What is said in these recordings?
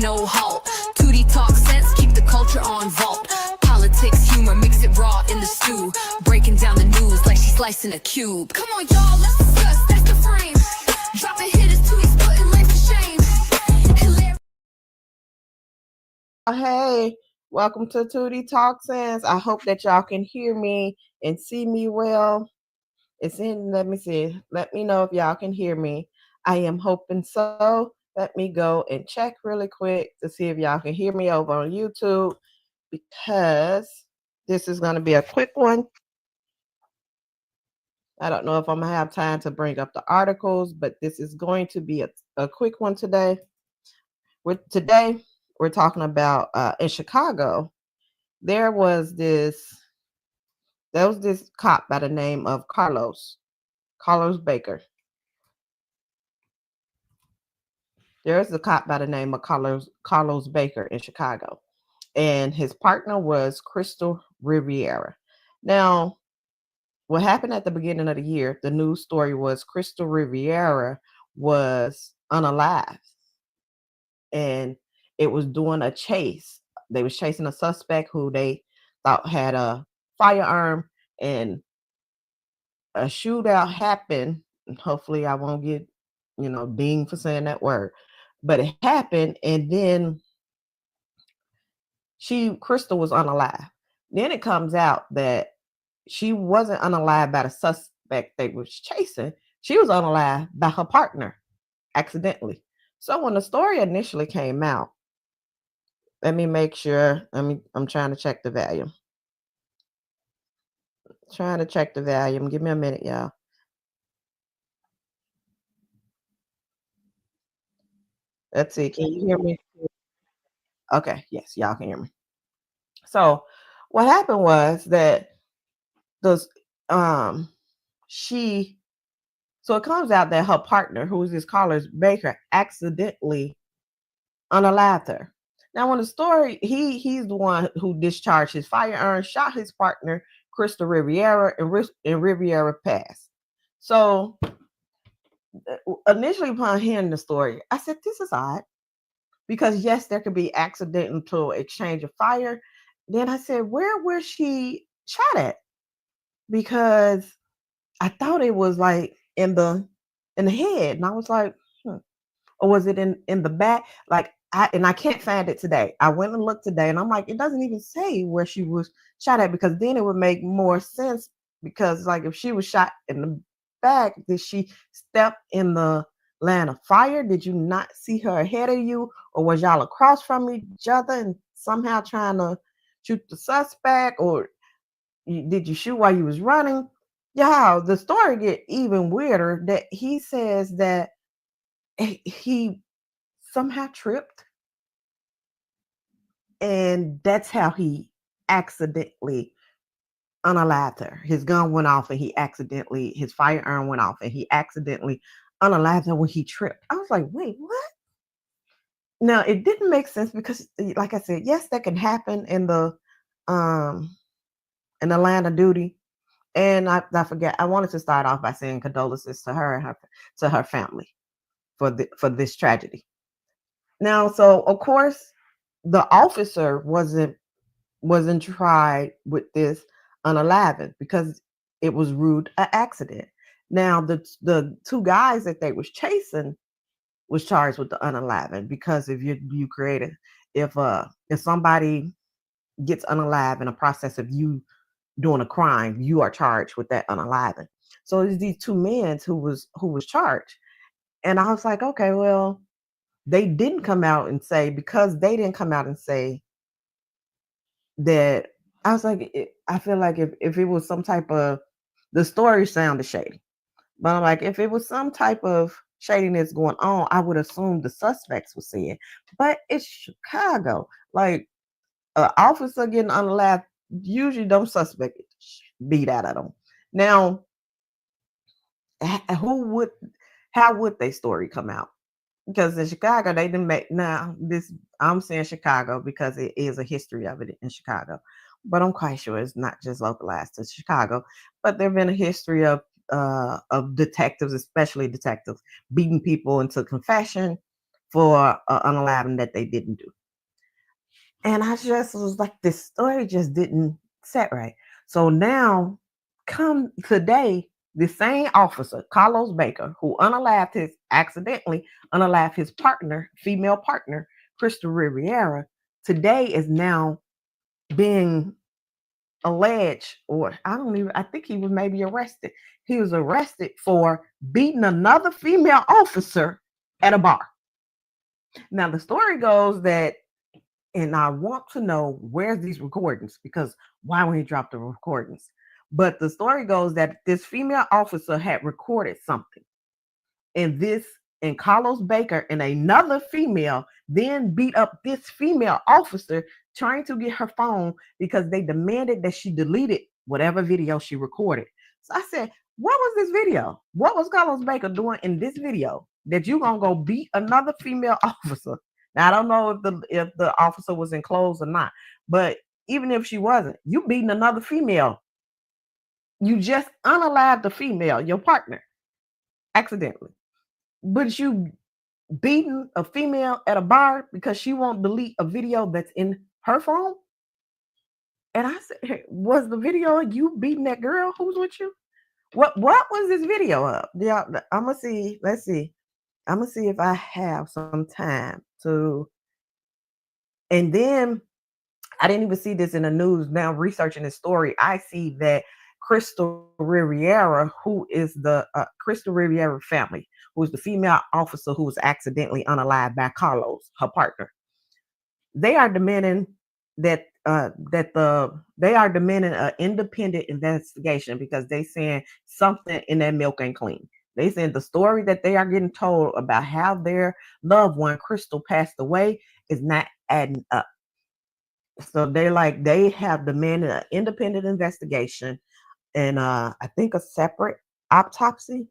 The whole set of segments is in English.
no halt. 2D talk sense, keep the culture on vault. Politics, humor, mix it raw in the stew. Breaking down the news like she's slicing a cube. Come on, y'all, let's discuss, that's the frame. Dropping hitters, 2D's putting life to shame. Hey, welcome to 2D Talk Sense. I hope that y'all can hear me and see me well. Let me see. Let me know if y'all can hear me. I am hoping so. Let me go and check really quick to see if y'all can hear me over on YouTube, because this is going to be a quick one. I don't know if I'm going to have time to bring up the articles, but this is going to be a quick one today. Today, we're talking about in Chicago, there was this cop by the name of Carlos Baker. There's a cop by the name of Carlos Baker in Chicago, and his partner was Krystal Riveria. Now, what happened at the beginning of the year, the news story was Krystal Riveria was unalive, and it was doing a chase. They was chasing a suspect who they thought had a firearm, and a shootout happened. Hopefully I won't get, dinged for saying that word. But it happened, and then Krystal was unalive. Then it comes out that she wasn't unalive by the suspect they was chasing. She was unalive by her partner, accidentally. So when the story initially came out, let me make sure. I'm trying to check the volume. Give me a minute, y'all. Let's see. Can you hear me? Okay. Yes, y'all can hear me. So what happened was that those so it comes out that her partner, who is this Carlos Baker, accidentally unalived her. Now, when the story, he's the one who discharged his firearm, shot his partner, Krystal Riveria, and Riveria passed. So initially, upon hearing the story, I said, this is odd, because yes, there could be accidental exchange of fire. Then I said, where was she shot at? Because I thought it was like in the head, and I was like, or was it in the back? Like I can't find it today. I went and looked today, and I'm like, it doesn't even say where she was shot at, because then it would make more sense. Because like if she was shot in the back, did she step in the line of fire? Did you not see her ahead of you, or was y'all across from each other and somehow trying to shoot the suspect, or did you shoot while you was running? Yeah, the story get even weirder, that he says that he somehow tripped, and that's how he accidentally unalived her. His gun went off, and his firearm went off, and he accidentally unalived her when he tripped. I was like, wait, what? Now, it didn't make sense, because like I said, yes, that can happen in the line of duty. And I forget, I wanted to start off by saying condolences to her and to her family for this tragedy. Now, so of course, the officer wasn't tried with this unaliving, because it was ruled an accident. Now, the two guys that they was chasing was charged with the unaliving, because if somebody gets unalive in a process of you doing a crime, you are charged with that unaliving. So it's these two men who was charged. And I was like, okay, well, they didn't come out and say, because they didn't come out and say that. I was like, I feel like if it was some type of, the story sounded shady, but I'm like, if it was some type of shadiness going on, I would assume the suspects were saying. But it's Chicago, like an officer getting unalived, usually them suspects beat out of them. Now, how would their story come out? Because in Chicago, they didn't make, now this, I'm saying Chicago because it is a history of it in Chicago, but I'm quite sure it's not just localized to Chicago, but there's been a history of detectives, especially detectives, beating people into confession for unaliving that they didn't do. And I just was like, this story just didn't set right. So now, come today, the same officer, Carlos Baker, who accidentally unalived his partner, female partner, Krystal Riveria, today is now being alleged, or I think he was maybe arrested. He was arrested for beating another female officer at a bar. Now, the story goes that, and I want to know where's these recordings, because why would he drop the recordings? But the story goes that this female officer had recorded something, and Carlos Baker and another female then beat up this female officer trying to get her phone because they demanded that she deleted whatever video she recorded. So I said, what was this video? What was Carlos Baker doing in this video that you gonna go beat another female officer? Now I don't know if the officer was in clothes or not, but even if she wasn't, you beating another female. You just unalived the female, your partner, accidentally. But you beating a female at a bar because she won't delete a video that's in her phone? And I said, hey, was the video of you beating that girl who's with you? What was this video of? Yeah, I'm gonna see. Let's see. I'm gonna see if I have some time to. And then I didn't even see this in the news. Now researching this story, I see that Krystal Riveria, who is the Krystal Riveria family, who is the female officer who was accidentally unalived by Carlos, her partner. They are demanding that they are demanding an independent investigation because they saying something in that milk ain't clean. They saying the story that they are getting told about how their loved one Krystal passed away is not adding up. So they have demanded an independent investigation and I think a separate autopsy,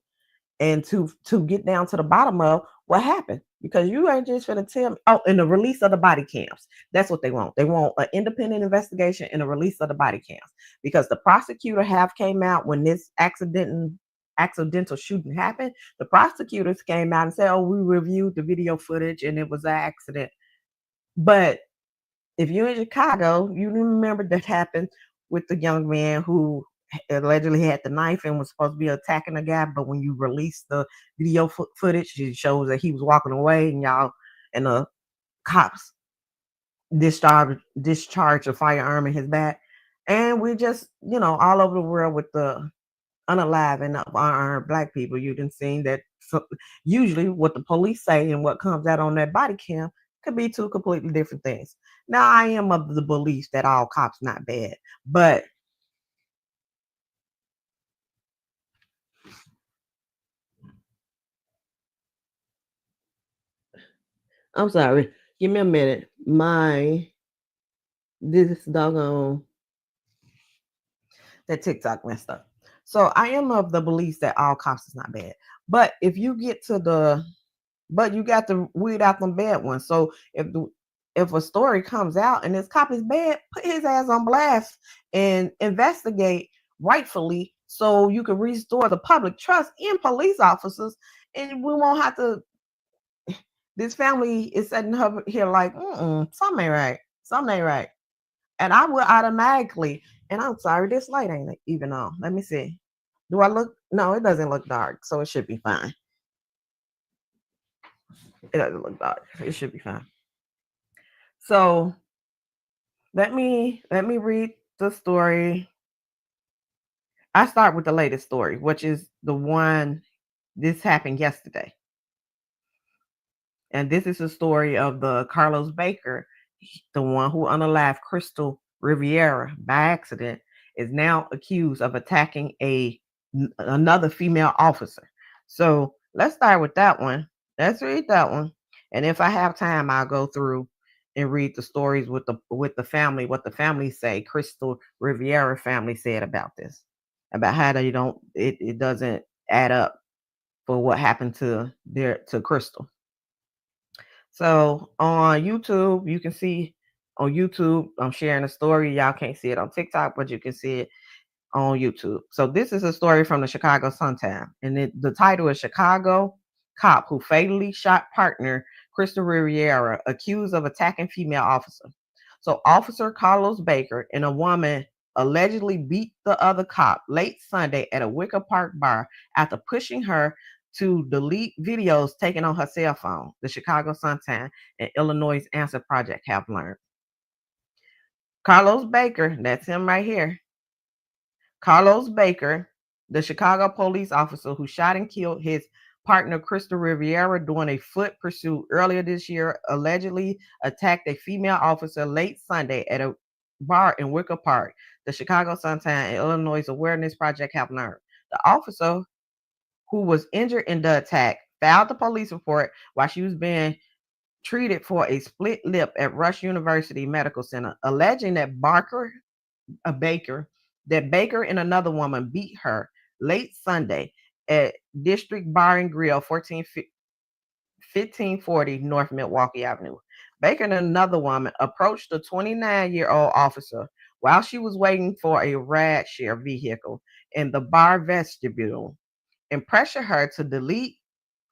and to get down to the bottom of what happened, because you ain't just gonna tell me. Oh, and the release of the body cams. That's what they want. They want an independent investigation and a release of the body cams, because the prosecutor have came out when this accidental shooting happened. The prosecutors came out and said, "Oh, we reviewed the video footage and it was an accident." But if you're in Chicago, you remember that happened with the young man who allegedly had the knife and was supposed to be attacking a guy, but when you release the video footage, it shows that he was walking away, and the cops discharged a firearm in his back. And we just, all over the world with the unaliving of unarmed Black people, you didn't see that usually what the police say and what comes out on that body cam could be two completely different things. Now, I am of the belief that all cops not bad, but I'm sorry. Give me a minute. This doggone that TikTok messed up. So I am of the belief that all cops is not bad. But if you get to but you got to weed out them bad ones. So if a story comes out and this cop is bad, put his ass on blast and investigate rightfully so you can restore the public trust in police officers, and we won't have to. This family is sitting up here like, something ain't right. Something ain't right. And I will automatically, and I'm sorry, this light ain't even on. Let me see. Do I look? No, it doesn't look dark, so it should be fine. It doesn't look dark. It should be fine. So let me read the story. I start with the latest story, which is the one this happened yesterday. And this is a story of the Carlos Baker, the one who unalived Krystal Riveria by accident, is now accused of attacking another female officer. So let's start with that one. Let's read that one. And if I have time, I'll go through and read the stories with the family, what the family say, Krystal Riveria family said about this, about how they don't it doesn't add up for what happened to Krystal. So on YouTube, you can see on YouTube, I'm sharing a story. Y'all can't see it on TikTok, but you can see it on YouTube. So this is a story from the Chicago Sun-Times, and the title is Chicago Cop Who Fatally Shot Partner Krystal Riveria, accused of attacking female officer. So Officer Carlos Baker and a woman allegedly beat the other cop late Sunday at a Wicker Park bar after pushing her to delete videos taken on her cell phone, the Chicago Sun-Times and Illinois Answer Project have learned. Carlos Baker, that's him right here. Carlos Baker, the Chicago police officer who shot and killed his partner Krystal Riveria during a foot pursuit earlier this year, allegedly attacked a female officer late Sunday at a bar in Wicker Park, the Chicago Sun-Times and Illinois Awareness Project have learned. The officer, who was injured in the attack, filed the police report while she was being treated for a split lip at Rush University Medical Center, alleging that Baker and another woman beat her late Sunday at District Bar and Grill, 1540 North Milwaukee Avenue. Baker and another woman approached the 29-year-old officer while she was waiting for a rideshare vehicle in the bar vestibule and pressured her to delete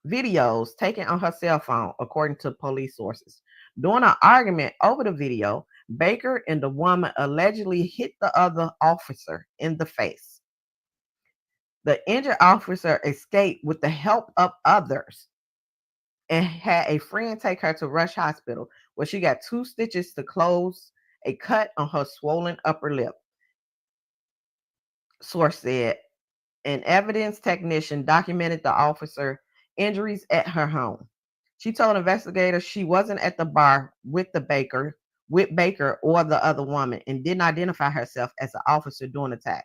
videos taken on her cell phone, according to police sources. During an argument over the video, Baker and the woman allegedly hit the other officer in the face. The injured officer escaped with the help of others and had a friend take her to Rush Hospital, where she got 2 stitches to close a cut on her swollen upper lip. Source said an evidence technician documented the officer injuries at her home. She told investigators she wasn't at the bar with Baker or the other woman and didn't identify herself as the officer during the attack.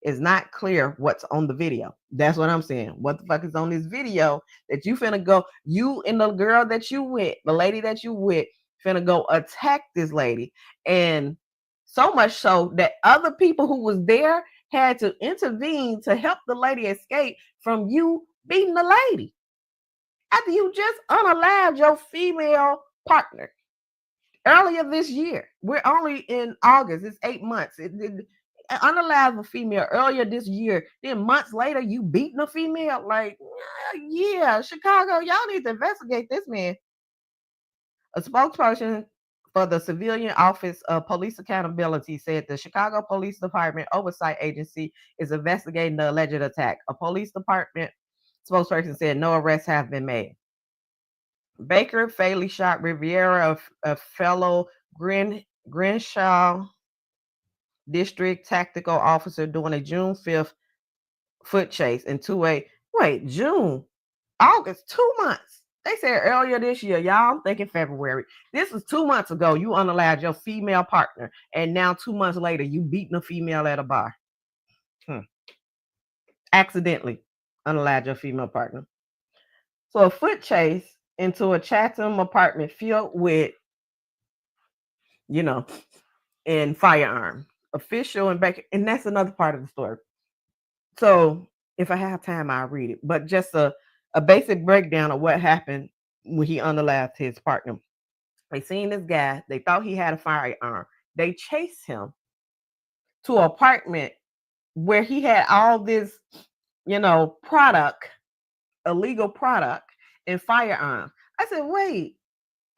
It's not clear what's on the video. That's what I'm saying. What the fuck is on this video that you finna go, you and the girl that you with, the lady that you with, finna go attack this lady. And so much so that other people who was there had to intervene to help the lady escape from you beating the lady after you just unalived your female partner earlier this year. We're only in August. It's 8 months. Unalive a female earlier this year. Then months later, you beating a female. Like, yeah, Chicago, y'all need to investigate this man. A spokesperson for the Civilian Office of Police Accountability said the Chicago Police Department Oversight Agency is investigating the alleged attack. A police department spokesperson said no arrests have been made. Baker fatally shot Riveria, a fellow Crenshaw District Tactical Officer, during a June 5th foot chase into August, 2 months. They said earlier this year, y'all. I'm thinking February. This was 2 months ago. You unalived your female partner, and now 2 months later, you beating a female at a bar. Accidentally unalived your female partner. So a foot chase into a Chatham apartment filled with, and firearm. Official and Baker, and that's another part of the story. So if I have time, I'll read it. But just a basic breakdown of what happened when he unalived his partner. They seen this guy. They thought he had a firearm. They chased him to an apartment where he had all this, illegal product and firearms. I said, wait,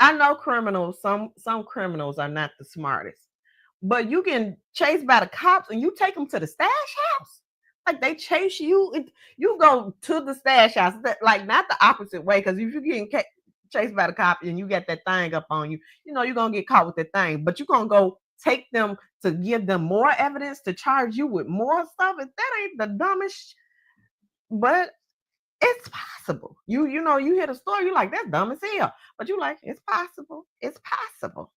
I know criminals. Some criminals are not the smartest. But you can chase by the cops and you take them to the stash house. Like, they chase you. You go to the stash house. Like, not the opposite way. Because if you get chased by the cop and you got that thing up on you, you're going to get caught with that thing. But you're going to go take them to give them more evidence to charge you with more stuff. If that ain't the dumbest. But it's possible. You hear the story. You're like, that's dumb as hell. But you're like, it's possible. It's possible.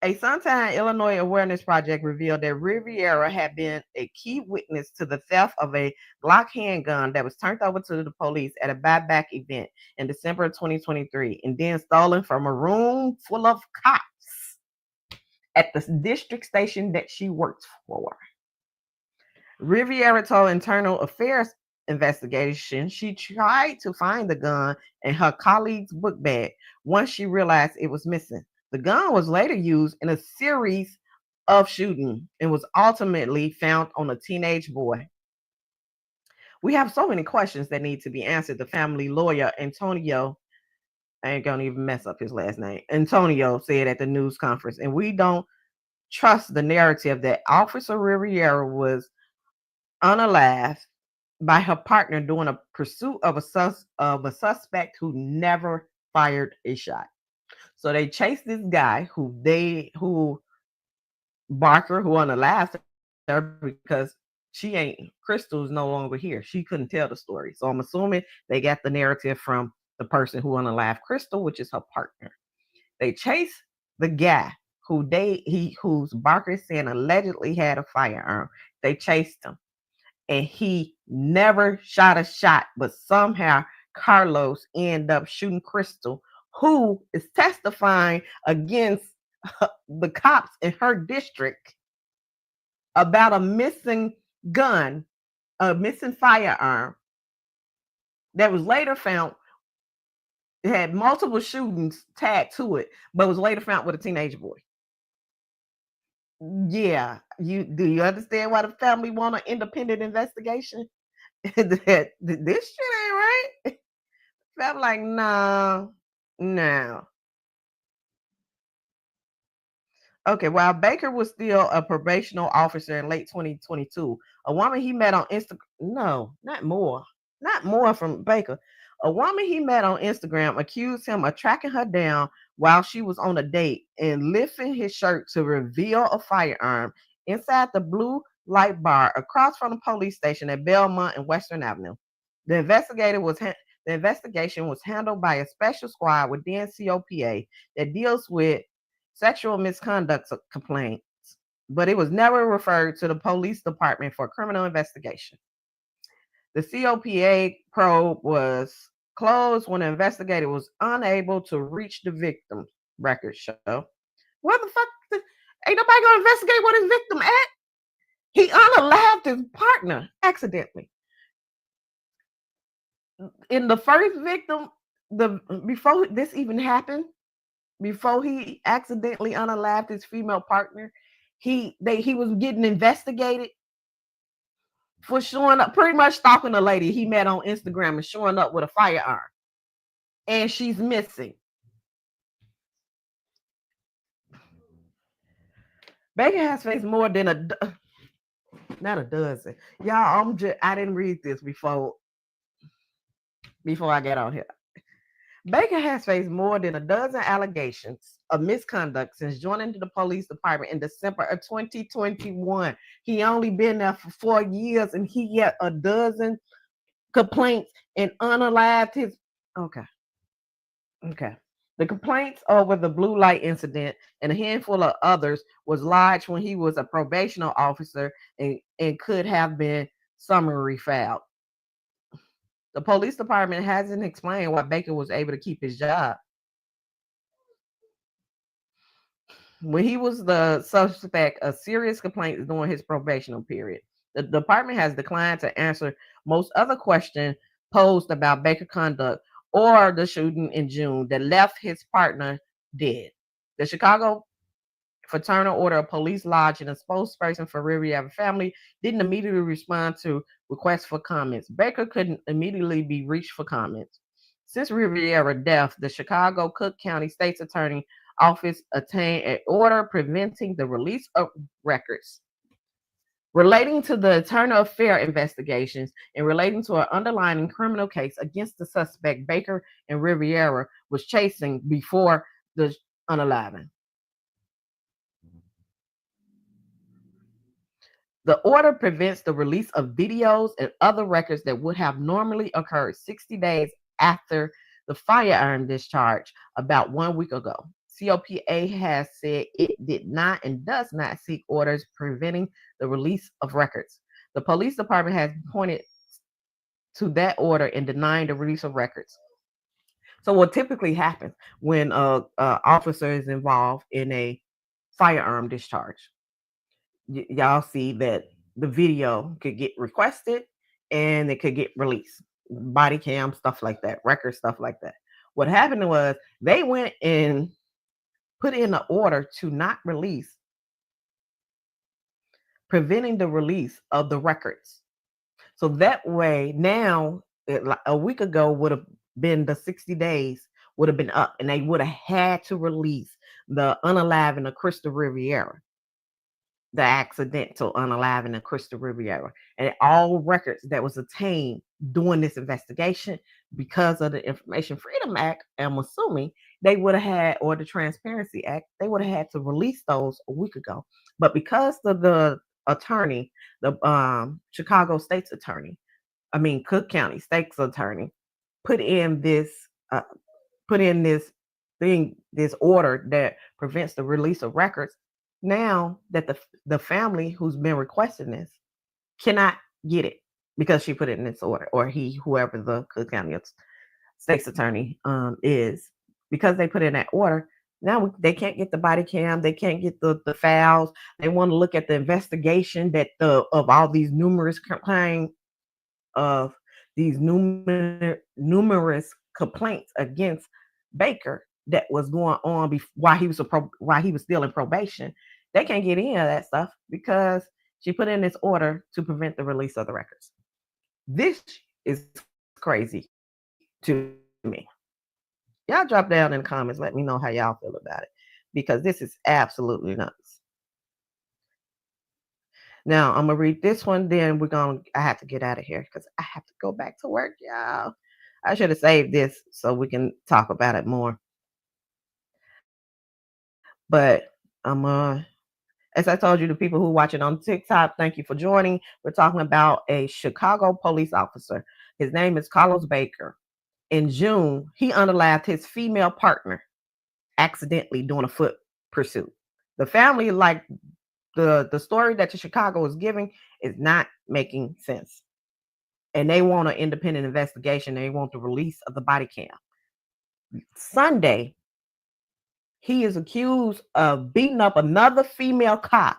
A Sun-Times Illinois Awareness Project revealed that Riveria had been a key witness to the theft of a Glock handgun that was turned over to the police at a buyback event in December of 2023 and then stolen from a room full of cops at the district station that she worked for. Riveria told Internal Affairs investigation she tried to find the gun in her colleague's book bag once she realized it was missing. The gun was later used in a series of shootings and was ultimately found on a teenage boy. We have so many questions that need to be answered. The family lawyer, Antonio, I ain't gonna even mess up his last name, Antonio said at the news conference, and we don't trust the narrative that Officer Riviera was unalive by her partner during a pursuit of a suspect who never fired a shot. So they chased this guy who Barker, who unalived her because Krystal's no longer here. She couldn't tell the story. So I'm assuming they got the narrative from the person who unalived Krystal, which is her partner. They chased the guy whose Barker is saying allegedly had a firearm. They chased him, and he never shot a shot, but somehow Carlos ended up shooting Krystal, who is testifying against the cops in her district about a missing gun, a missing firearm that was later found. It had multiple shootings tagged to it, but was later found with a teenage boy. Yeah, you understand why the family want an independent investigation? This shit ain't right. Felt like no, no. Okay, while Baker was still a probational officer in late 2022, a woman he met on Instagram, no, not more from Baker. A woman he met on Instagram accused him of tracking her down while she was on a date and lifting his shirt to reveal a firearm inside the blue light bar across from the police station at Belmont and Western Avenue. The the investigation was handled by a special squad within COPA that deals with sexual misconduct complaints, but it was never referred to the police department for criminal investigation. The COPA probe was closed when the investigator was unable to reach the victim, records show. What the fuck? Ain't nobody gonna investigate what his victim at? He unalived his partner accidentally. In the first victim, before this even happened, before he accidentally unalived his female partner, he was getting investigated for showing up, pretty much stalking a lady he met on Instagram and showing up with a firearm, and she's missing. Baker has faced more than not a dozen. Y'all, I didn't read this before I got on here. Baker has faced more than a dozen allegations of misconduct since joining the police department in December of 2021. He only been there for 4 years, and he got a dozen complaints and unalived his. Okay. The complaints over the blue light incident and a handful of others was lodged when he was a probational officer and could have been summary filed. The police department hasn't explained why Baker was able to keep his job. When he was the suspect of serious complaints during his probational period, the department has declined to answer most other questions posed about Baker's conduct or the shooting in June that left his partner dead. The Chicago Fraternal Order of Police Lodge and a spokesperson for Riviera family didn't immediately respond to requests for comments. Baker couldn't immediately be reached for comments. Since Riviera's death, the Chicago Cook County State's Attorney Office obtained an order preventing the release of records relating to the internal affair investigations and relating to an underlying criminal case against the suspect Baker and Riviera was chasing before the unaliving. The order prevents the release of videos and other records that would have normally occurred 60 days after the firearm discharge about 1 week ago. COPA has said it did not and does not seek orders preventing the release of records. The police department has pointed to that order in denying the release of records. So what typically happens when an officer is involved in a firearm discharge, y'all see that the video could get requested and it could get released. Body cam, stuff like that, record stuff like that. What happened was they went and put in an order to not release, preventing the release of the records. So that way, now a week ago would have been the 60 days would have been up, and they would have had to release the unaliving of Krystal Riviera, the accidental unaliving of Krystal Riviera, and all records that was obtained during this investigation because of the Information Freedom Act. I'm assuming they would have had, or the Transparency Act, they would have had to release those a week ago. But because of the attorney, the Chicago State's attorney, I mean Cook County State's attorney, put in this uh, put in this order that prevents the release of records. Now that the family who's been requesting this cannot get it because she put it in this order, or he, whoever the Cook County State's attorney is, because they put in that order. Now they can't get the body cam, they can't get the files. They want to look at the investigation that of all these numerous claims of these numerous complaints against Baker that was going on while he was still in probation. They can't get any of that stuff because she put in this order to prevent the release of the records. This is crazy to me. Y'all drop down in the comments. Let me know how y'all feel about it, because this is absolutely nuts. Now I'm gonna read this one. Then I have to get out of here because I have to go back to work, y'all. I should have saved this so we can talk about it more. But as I told you, the people who watch it on TikTok, thank you for joining. We're talking about a Chicago police officer. His name is Carlos Baker. In June, he unalived his female partner accidentally during a foot pursuit. The family, like the story that the Chicago is giving, is not making sense. And they want an independent investigation. They want the release of the body cam. Sunday, he is accused of beating up another female cop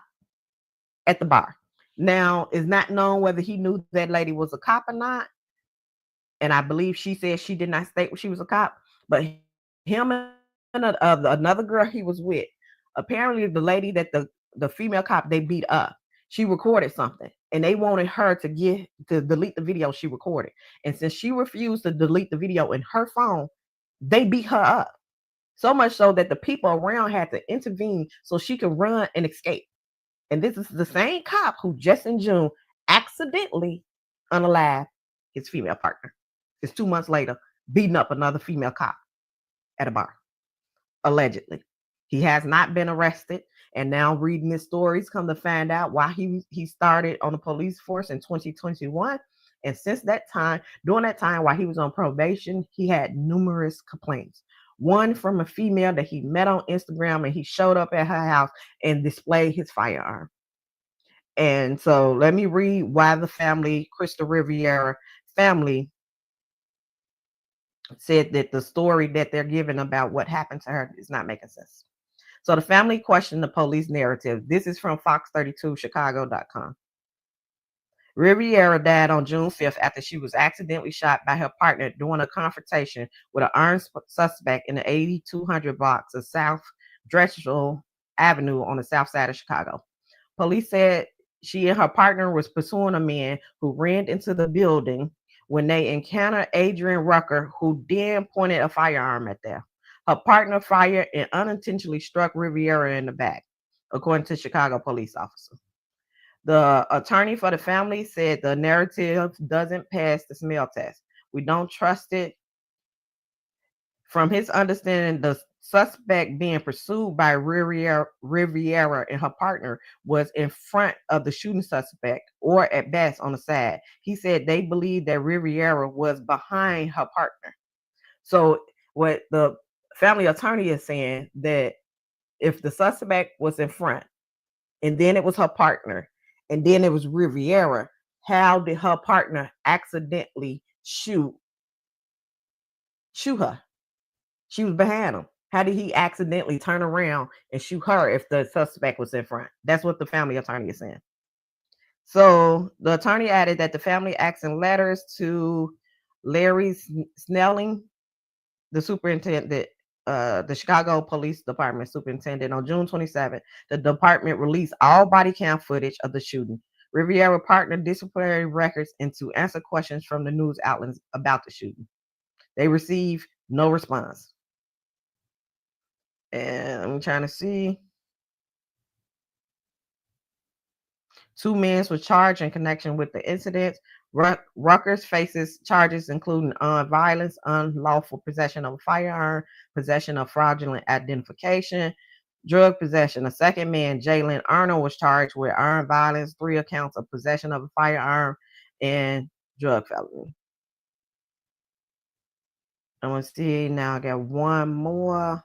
at the bar. Now, it's not known whether he knew that lady was a cop or not. And I believe she said she did not state she was a cop. But him and another girl he was with, apparently the lady that the female cop they beat up, she recorded something. And they wanted her to delete the video she recorded. And since she refused to delete the video in her phone, they beat her up. So much so that the people around had to intervene so she could run and escape. And this is the same cop who just in June accidentally unalived his female partner. It's 2 months later, beating up another female cop at a bar, allegedly. He has not been arrested. And now reading his stories, come to find out why he started on the police force in 2021. And since that time, during that time while he was on probation, he had numerous complaints. One from a female that he met on Instagram, and he showed up at her house and displayed his firearm. And so let me read why the family, Krystal Riveria family, said that the story that they're giving about what happened to her is not making sense. So the family questioned the police narrative. This is from Fox32Chicago.com. Riviera died on June 5th after she was accidentally shot by her partner during a confrontation with an armed suspect in the 8200 blocks of South Drexel Avenue on the south side of Chicago. Police said she and her partner was pursuing a man who ran into the building when they encountered Adrian Rucker, who then pointed a firearm at them. Her partner fired and unintentionally struck Riviera in the back, according to Chicago police officer. The attorney for the family said the narrative doesn't pass the smell test. We don't trust it. From his understanding, the suspect being pursued by Riviera and her partner was in front of the shooting suspect, or at best on the side. He said they believed that Riviera was behind her partner. So what the family attorney is saying, that if the suspect was in front and then it was her partner and then it was Riviera, how did her partner accidentally shoot her? She was behind him. How did he accidentally turn around and shoot her if the suspect was in front? That's what the family attorney is saying. So the attorney added that the family asked in letters to Larry Snelling, the superintendent, the Chicago Police Department superintendent, on June 27th. The department released all body cam footage of the shooting. Riviera partnered disciplinary records and to answer questions from the news outlets about the shooting. They received no response. And I'm trying to see. Two men were charged in connection with the incident. Ruckers faces charges including violence, unlawful possession of a firearm, possession of fraudulent identification, drug possession. A second man, Jalen Arnold, was charged with armed violence, 3 accounts of possession of a firearm, and drug felony. I'm gonna see now. I got one more.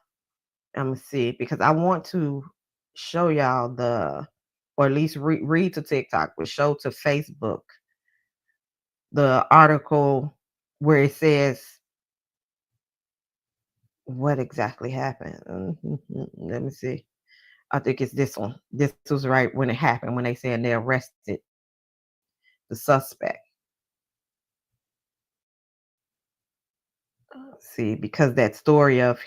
I'm gonna see because I want to show y'all or at least read to TikTok, but show to Facebook the article where it says what exactly happened. Let me see. I think it's this one. This was right when it happened, when they said they arrested the suspect. Let's see, because that story of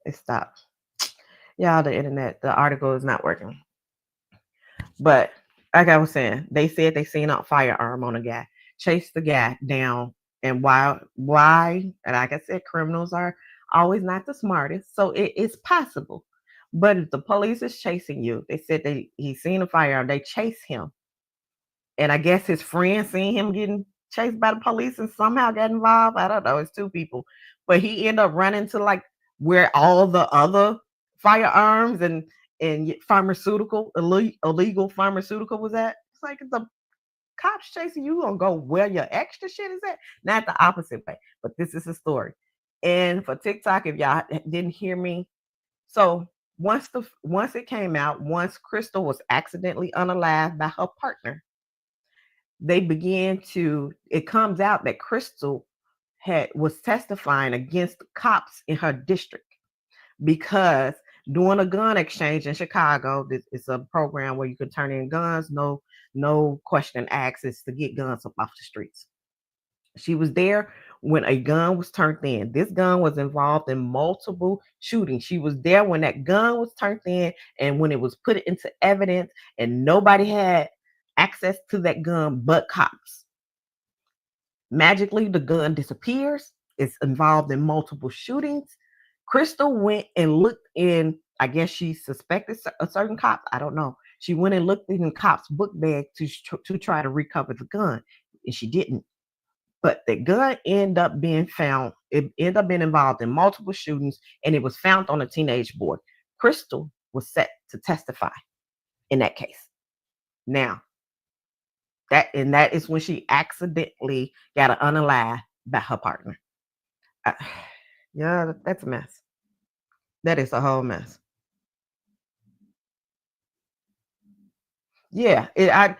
it stopped. Y'all, the internet, the article is not working. But like I was saying, they said they seen a firearm on a guy, chased the guy down, and why? And like I said, criminals are always not the smartest, so it is possible. But if the police is chasing you, they said he seen a firearm, they chase him, and I guess his friend seen him getting chased by the police and somehow got involved. I don't know. It's 2 people, but he ended up running to like where all the other firearms and pharmaceutical illegal pharmaceutical was at. It's like if the cops chasing you, gonna go where your extra shit is at, not the opposite way. But this is a story. And for TikTok, if y'all didn't hear me, so once it came out, once Krystal was accidentally unalived by her partner, they began to. It comes out that Krystal was testifying against the cops in her district because doing a gun exchange in Chicago, it's a program where you can turn in guns, no question asked, is to get guns up off the streets. She was there when a gun was turned in. This gun was involved in multiple shootings. She was there when that gun was turned in and when it was put into evidence, and nobody had access to that gun but cops. Magically, the gun disappears. It's involved in multiple shootings. Krystal went and looked in, I guess she suspected a certain cop. I don't know. She went and looked in the cop's book bag to try to recover the gun, and she didn't. But the gun ended up being found. It ended up being involved in multiple shootings, and it was found on a teenage boy. Krystal was set to testify in that case. Now, that is when she accidentally got an unalive by her partner. Yeah, that's a mess. That is a whole mess. Yeah, I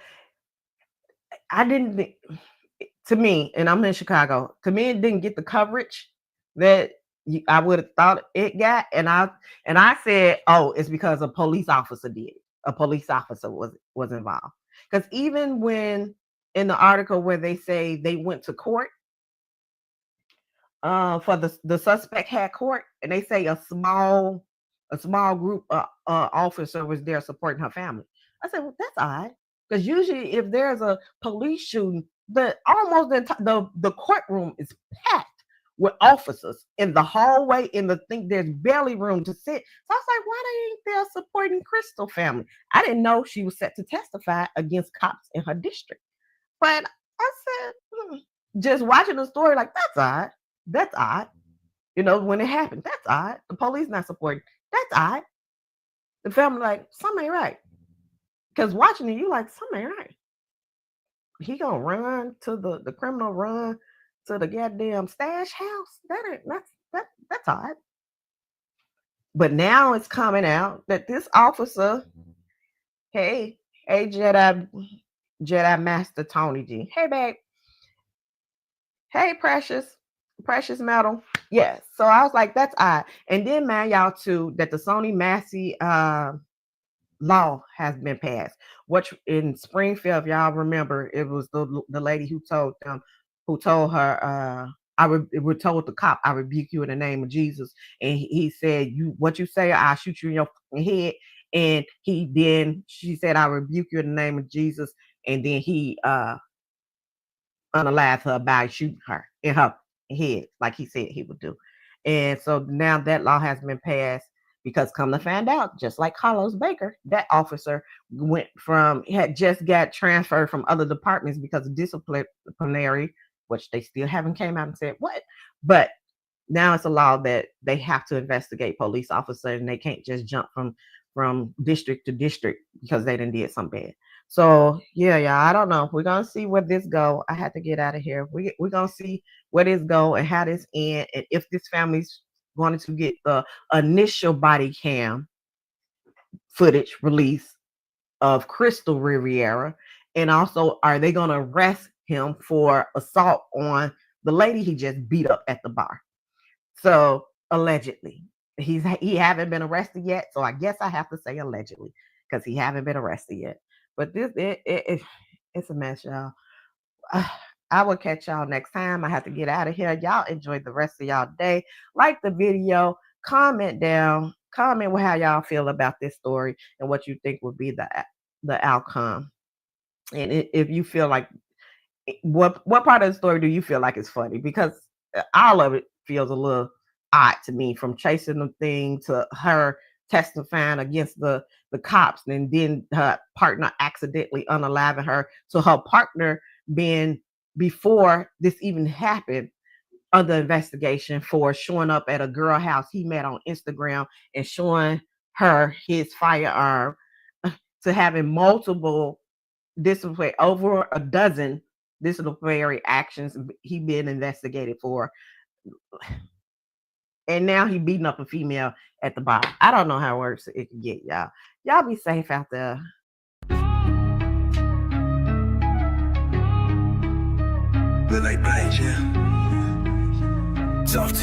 didn't. To me, and I'm in Chicago. To me, it didn't get the coverage that I would have thought it got. And I said, oh, it's because a police officer did. A police officer was involved. Because even when in the article where they say they went to court for the suspect had court, and they say a small group officer was there supporting her family. I said, well, that's odd, because usually if there's a police shooting, the courtroom is packed with officers in the hallway. In the thing, there's barely room to sit. So I was like, why they ain't there supporting Krystal family? I didn't know she was set to testify against cops in her district. But I said, just watching the story, like, that's odd. That's odd. You know, when it happened, that's odd. The police not supporting. That's odd. The family like, something ain't right. Because watching it, you like, something ain't right. He gonna run to the criminal run to the goddamn stash house. That's odd. But now it's coming out that this officer, hey Jedi Master Tony G. Hey babe. Hey precious metal. Yes. So I was like, that's odd. And then man, y'all too, that the Sony Massey law has been passed. Which in Springfield, if y'all remember, it was the lady who told her we told the cop, I rebuke you in the name of Jesus. And he said, what you say, I'll shoot you in your head. And she said, I rebuke you in the name of Jesus. And then he unalived her by shooting her in her head, like he said he would do. And so now that law has been passed, because come to find out, just like Carlos Baker, that officer had just got transferred from other departments because of disciplinary, which they still haven't came out and said what. But now it's a law that they have to investigate police officers, and they can't just jump from district to district because they done did something bad. So yeah, I don't know. We're gonna see where this go. I had to get out of here. We're gonna see where this go and how this end, and if this family's wanted to get the initial body cam footage release of Krystal Riveria, and also are they gonna arrest him for assault on the lady he just beat up at the bar? So allegedly, he haven't been arrested yet. So I guess I have to say allegedly because he haven't been arrested yet. But it's a mess, y'all. I will catch y'all next time. I have to get out of here. Y'all enjoy the rest of y'all day. Like the video, comment down, comment how y'all feel about this story and what you think would be the outcome. And if you feel like what part of the story do you feel like is funny? Because all of it feels a little odd to me, from chasing the thing to her testifying against the cops, and then her partner accidentally unaliving her. So her partner being, before this even happened, under investigation for showing up at a girl house he met on Instagram and showing her his firearm, to having multiple disciplinary, over a dozen disciplinary actions he been investigated for. And now he beating up a female at the bar. I don't know how worse it can get, y'all. Y'all be safe out there. But like blind, yeah. Soft.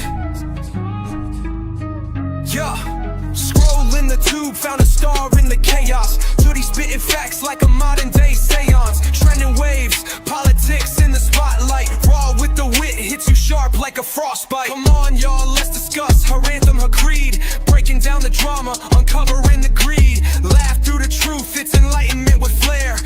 Yeah. Scroll in the tube, found a star in the chaos. Duty spitting facts like a modern day seance. Trending waves, politics in the spotlight. Raw with the wit, hits you sharp like a frostbite. Come on, y'all, let's discuss her anthem, her creed. Breaking down the drama, uncovering the greed. Laugh through the truth, it's enlightenment with flair.